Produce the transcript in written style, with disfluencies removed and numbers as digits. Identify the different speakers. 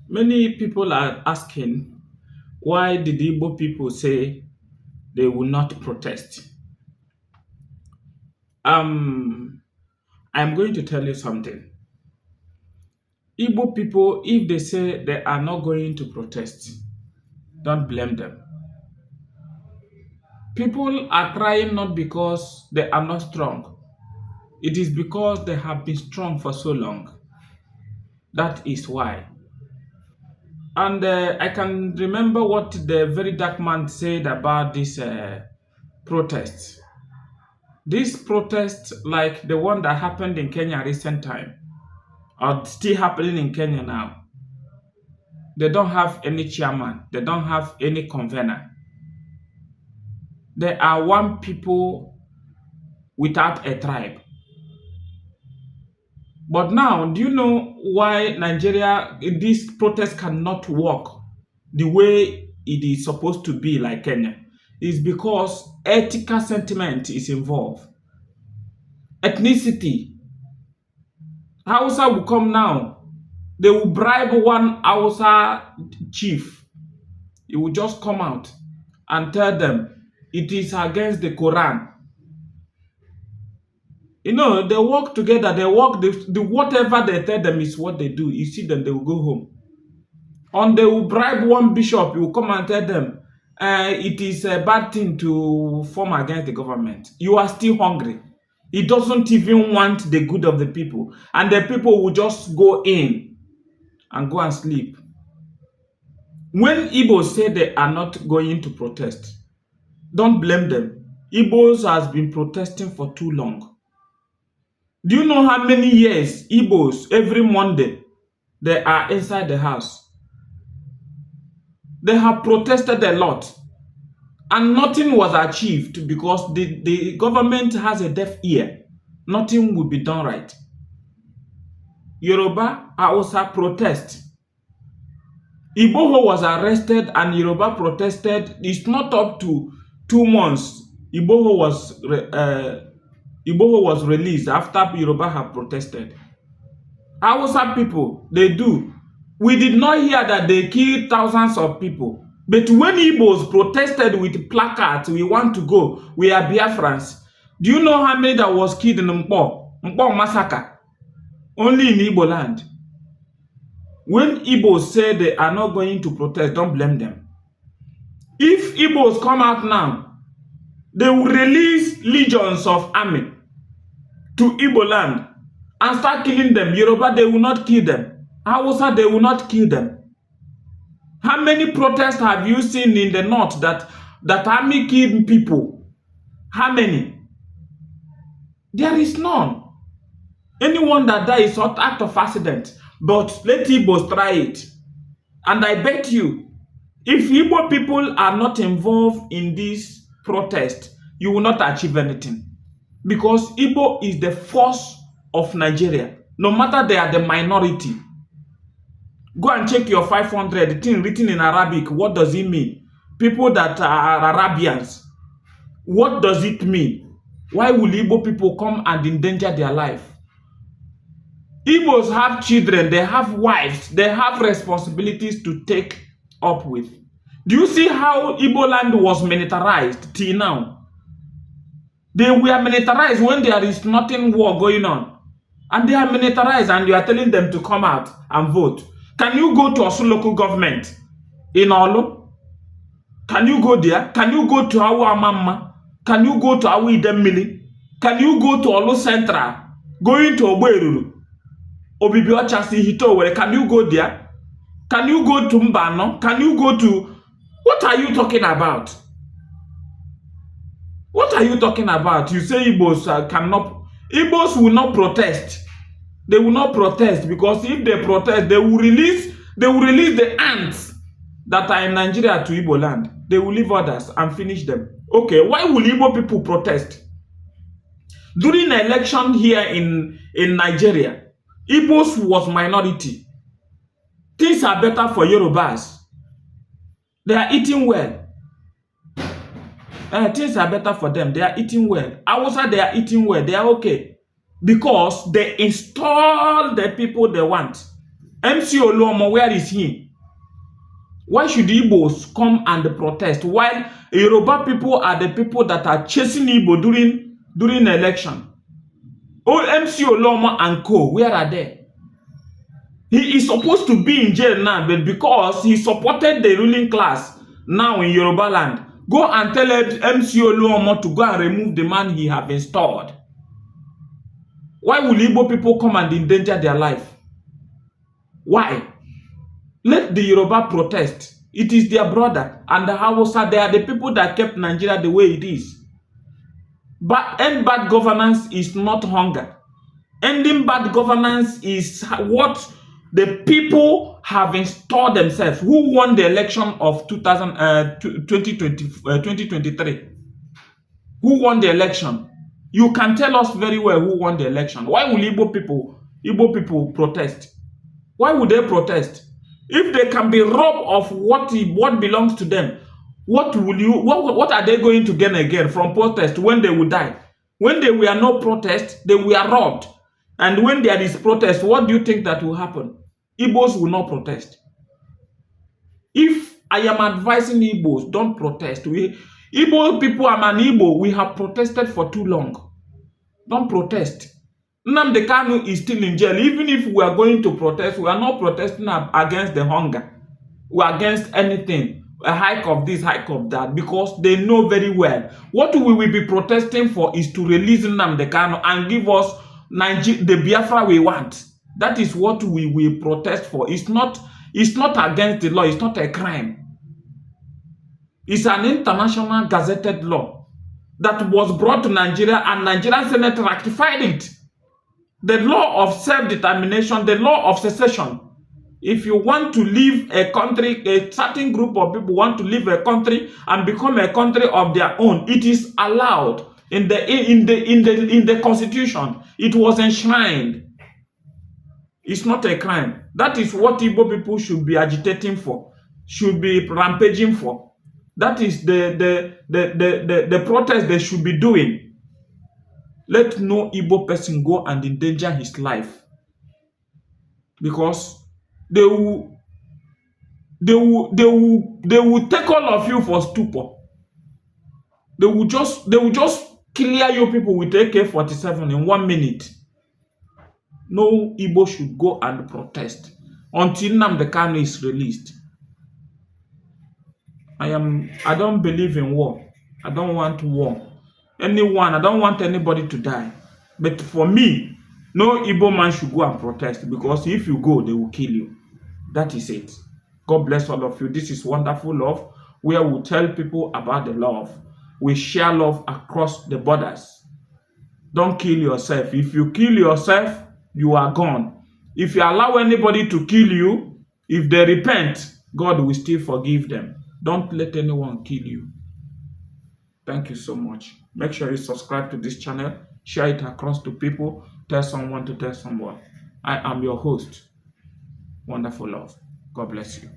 Speaker 1: Many people are asking, why did Igbo people say they will not protest? I'm going to tell you something. Igbo people, if they say they are not going to protest, don't blame them. People are crying not because they are not strong. It is because they have been strong for so long. That is why. And I can remember what the very dark man said about this protest. This protest, like the one that happened in Kenya recent time, are still happening in Kenya now. They don't have any chairman. They don't have any convener. They are one people without a tribe. But now, do you know why Nigeria, this protest cannot work the way it is supposed to be like Kenya? It's because ethical sentiment is involved. Ethnicity. Hausa will come now. They will bribe one Hausa chief. He will just come out and tell them it is against the Quran. You know, they work together, they work, whatever they tell them is what they do. You see them, they will go home. And they will bribe one bishop, he will come and tell them, it is a bad thing to form against the government. You are still hungry. He doesn't even want the good of the people. And the people will just go in and go and sleep. When Igbos say they are not going to protest, don't blame them. Igbos has been protesting for too long. Do you know how many years Igbos every Monday they are inside the house? They have protested a lot and nothing was achieved because the government has a deaf ear. Nothing will be done right. Yoruba Hausa protest. Igbo was arrested and Yoruba protested. It's not up to 2 months. Igbo was released after Yoruba have protested. Hausa people, they do. We did not hear that they killed thousands of people. But when Igbos protested with placards, we want to go, we are Biafrans. Do you know how many that was killed in Mpo massacre? Only in Igbo land. When Igbos say they are not going to protest, don't blame them. If Igbos come out now, they will release legions of army to Igbo land and start killing them. Yoruba, they will not kill them. Hausa, they will not kill them. How many protests have you seen in the north that army killed people? How many? There is none. Anyone that dies is not act of accident. But let Igbos try it. And I bet you, if Igbo people are not involved in this protest, you will not achieve anything. Because Igbo is the force of Nigeria. No matter they are the minority. Go and check your 500, the thing written in Arabic. What does it mean? People that are Arabians. What does it mean? Why will Igbo people come and endanger their life? Igbos have children, they have wives, they have responsibilities to take up with. Do you see how Igbo land was militarized till now? They were militarized when there is nothing war going on. And they are militarized and you are telling them to come out and vote. Can you go to Osun local government in Olu? Can you go there? Can you go to Awu Amama? Can you go to Awu Idemmili? Can you go to Olu Central? Going to Oberuru? Obibiocha Hito, where can you go there? Can you go to Mbano? Can you go to... What are you talking about? What are you talking about? You say Igbos cannot... Igbos will not protest. They will not protest because if they protest, they will release the ants that are in Nigeria to Igbo land. They will leave others and finish them. Okay, why will Igbo people protest? During the election here in Nigeria, Igbos was minority. Things are better for Yorubas. They are eating well. Things are better for them. They are eating well. Hausa, they are eating well. They are okay. Because they install the people they want. MC Oluomo, where is he? Why should Igbos come and protest while Yoruba people are the people that are chasing Igbo during election? Oh, MC Oluomo and co, where are they? He is supposed to be in jail now, but because he supported the ruling class now in Yoruba land, go and tell MC Oluomo to go and remove the man he have installed. Why will Igbo people come and endanger their life? Why? Let the Yoruba protest. It is their brother. And the Hausa, they are the people that kept Nigeria the way it is. But end bad governance is not hunger. Ending bad governance is what the people have installed themselves. Who won the election of 2023? Who won the election? You can tell us very well who won the election. Why will Igbo people protest? Why would they protest? If they can be robbed of what belongs to them, what are they going to gain again from protest when they will die? When there were no protest, they were robbed. And when there is protest, what do you think that will happen? Igbos will not protest. If I am advising Igbos, don't protest. Igbo people, I'm an Igbo, we have protested for too long. Don't protest. Nnamdi Kanu is still in jail. Even if we are going to protest, we are not protesting against the hunger. We are against anything. A hike of this, hike of that, because they know very well. What we will be protesting for is to release Nnamdi Kanu and give us the Biafra we want. That is what we will protest for. It's not against the law. It's not a crime. It's an international gazetted law that was brought to Nigeria, and Nigerian Senate ratified it. The law of self-determination, the law of secession. If you want to leave a country, a certain group of people want to leave a country and become a country of their own, it is allowed in the constitution. It was enshrined. It's not a crime. That is what Igbo people should be agitating for, should be rampaging for. That is the protest they should be doing. Let no Igbo person go and endanger his life, because they will take all of you for stupor. They will just clear you people with AK-47 in 1 minute. No Igbo should go and protest until Nnamdi Kanu is released. I don't believe in war. I don't want war. I don't want anybody to die. But for me, no Igbo man should go and protest, because if you go, they will kill you. That is it. God bless all of you. This is Wonderful Love, where we tell people about the love. We share love across the borders. Don't kill yourself. If you kill yourself, you are gone. If you allow anybody to kill you, if they repent, God will still forgive them. Don't let anyone kill you. Thank you so much. Make sure you subscribe to this channel, share it across to people, tell someone to tell someone. I am your host, Wonderful Love. God bless you.